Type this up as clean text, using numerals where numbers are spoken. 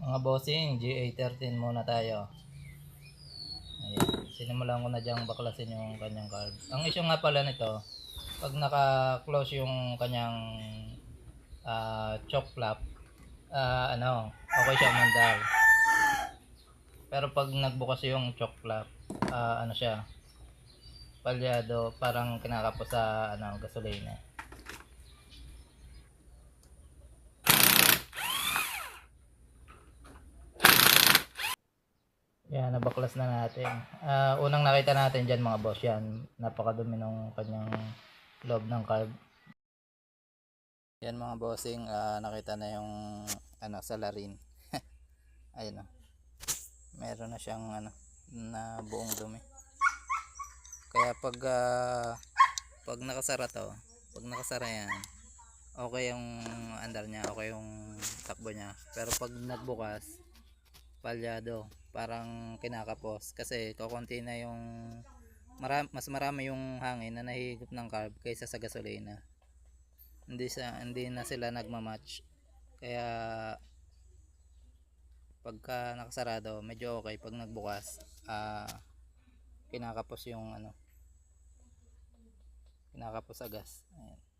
Mga bossing, GA13 muna tayo. Ayan. Sinimulan ko na diyang baklasin yung kanyang carb. Ang issue nga pala nito, pag naka-close yung kanyang choke flap, okay siya mandar. Pero pag nagbukas yung choke flap, ano siya, palyado, parang kinakapos sa gasolina. Yan, nabaklas na natin. Unang nakita natin dyan mga boss, yan. Napakadumi ng kanyang loob ng carb. Yan mga bossing, nakita na yung salarin. Ayun o. Meron na siyang na buong dumi. Kaya pag nakasara to, pag nakasara yan, okay yung andar niya, okay yung takbo niya. Pero pag nagbukas, palyado, parang kinakapos kasi kukunti na yung mas marami yung hangin na nahihigop ng carb kaysa sa gasolina. Hindi na sila nagma-match. Kaya pagka nakasarado, medyo okay. Pag nagbukas, kinakapos yung kinakapos sa gas. Ayan.